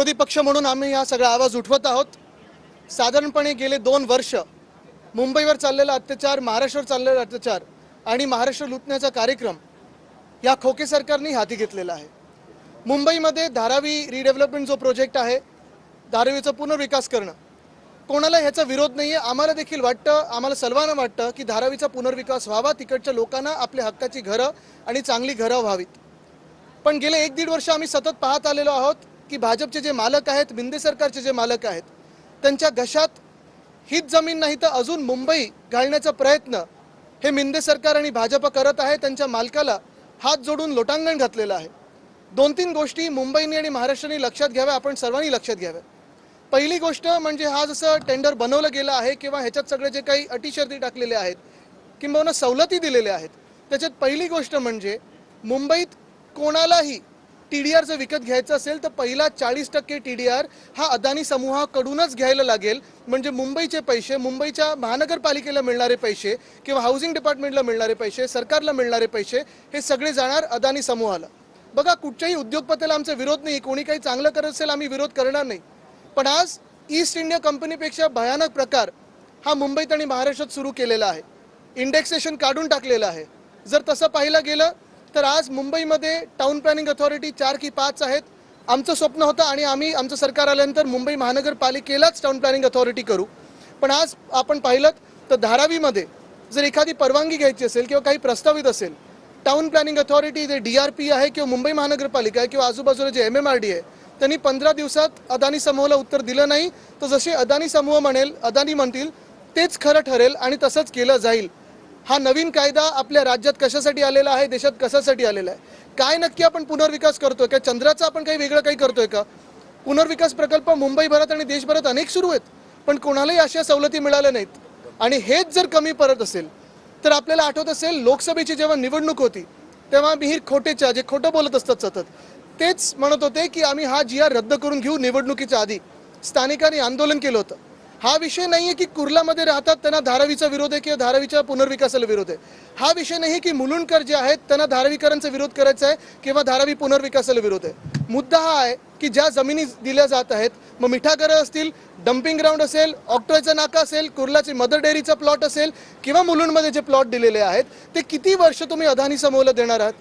विरोधी पक्ष म्हणून आम्ही हा सगळा आवाज उठवत आहोत। साधारणपणे गेले 2 वर्ष मुंबईवर चाललेला अत्याचार, महाराष्ट्रावर चाललेला अत्याचार आणि महाराष्ट्र लुटण्याचा कार्यक्रम या खोके सरकारने हाती घेतलेला आहे। मुंबईमध्ये धारावी रिडेव्हलपमेंट जो प्रोजेक्ट आहे, धारावीचा पुनर्विकास करणं, कोणाला ह्याचा विरोध नाही आहे। आम्हाला देखील वाटतं, आम्हाला सर्वांना वाटतं की धारावीचा पुनर्विकास व्हावा, तिकडच्या लोकांना आपल्या हक्काची घरं आणि चांगली घरं व्हावीत। पण गेले 1-1.5 वर्ष आम्ही सतत पाहत आलेलो आहोत की भाजपचे जे मालक आहेत, मिंदे सरकारचे जे मालक आहेत, त्यांच्या घशात हीच जमीन नाही तर अजून मुंबई घालण्याचा प्रयत्न हे मिंदे सरकार आणि भाजप करत आहे। त्यांच्या मालकाला हात जोडून लोटांगण घातलेलं आहे। 2-3 गोष्टी मुंबईने आणि महाराष्ट्राने लक्षात घ्याव्या, आपण सर्वांनी लक्षात घ्याव्या। पहिली गोष्ट म्हणजे हा जसं टेंडर बनवलं गेलं आहे किंवा ह्याच्यात सगळे जे काही अटी शर्ती टाकलेले आहेत किंवा सवलती दिलेल्या आहेत, त्याच्यात पहिली गोष्ट म्हणजे मुंबईत कोणालाही TDR जर विकत घ्यायचं असेल तर पहिला 40% TDR हा अदानी समूहाकडूनच घ्यायला लागेल। म्हणजे मुंबईचे पैसे, मुंबईच्या महानगरपालिकेला मिळणारे पैसे किंवा हाऊसिंग डिपार्टमेंटला मिळणारे पैसे, सरकारला मिळणारे पैसे हे सगळे जाणार अदानी समूहाला। बघा, कुठच्याही उद्योगपतीला आमचा विरोध नाही, कोणी काही चांगलं करत असेल आम्ही विरोध करणार नाही। पण आज ईस्ट इंडिया कंपनीपेक्षा भयानक प्रकार हा मुंबईत आणि महाराष्ट्रात सुरू केलेला आहे। इंडेक्सेशन काढून टाकलेलं आहे। जर तसं पाहिलं गेलं तर आज मुंबईमध्ये टाउन प्लॅनिंग अथॉरिटी 4 की 5 आहेत। आमचं स्वप्न होतं आणि आम्ही आमचं सरकार आल्यानंतर मुंबई महानगरपालिकेलाच टाउन प्लॅनिंग अथॉरिटी करू। पण आज आपण पाहिलं तर धारावीमध्ये जर एखादी परवानगी घ्यायची असेल किंवा काही प्रस्तावित असेल, टाउन प्लॅनिंग अथॉरिटी जे DRP आहे किंवा मुंबई महानगरपालिका आहे किंवा आजूबाजूला जे MMRD आहे, त्यांनी 15 दिवसात अदानी समूहाला उत्तर दिलं नाही तर जसे अदानी समूह म्हणेल, अदानी म्हणतील तेच खरं ठरेल आणि तसंच केलं जाईल। हा नवीन कायदा आपल्या राज्यात कशासाठी आलेला आहे, देशात कशासाठी आलेला आहे, काय नक्की आपण पुनर्विकास करतोय का, चंद्राचा आपण काही वेगळं काही करतोय का? पुनर्विकास प्रकल्प मुंबईभरात आणि देशभरात अनेक सुरू आहेत, पण कोणालाही अशा सवलती मिळाल्या नाहीत। आणि हेच जर कमी पडत असेल तर आपल्याला आठवत असेल लोकसभेची जेव्हा निवडणूक होती तेव्हा मिहीर खोटेच्या जे खोटं बोलत असतात सतत, तेच म्हणत होते की आम्ही हा GR रद्द करून घेऊ। निवडणुकीच्या आधी स्थानिकांनी आंदोलन केलं होतं। हा विषय नाही आहे की कुर्लामध्ये राहतात त्यांना धारावीचा विरोध आहे किंवा धारावीच्या पुनर्विकासाला विरोध आहे। हा विषय नाही की मुलुंडकर जे आहेत त्यांना धारावीकरांचा विरोध करायचा आहे किंवा धारावी पुनर्विकासाला विरोध आहे। मुद्दा हा आहे की ज्या जमिनी दिल्या जात आहेत, मग मिठागरं असतील, डम्पिंग ग्राउंड असेल, ऑक्टोयचा नाका असेल, कुर्लाची मदर डेअरीचा प्लॉट असेल किंवा मुलुंडमध्ये जे प्लॉट दिलेले आहेत, ते किती वर्ष तुम्ही अदानी समूहाला देणार आहात?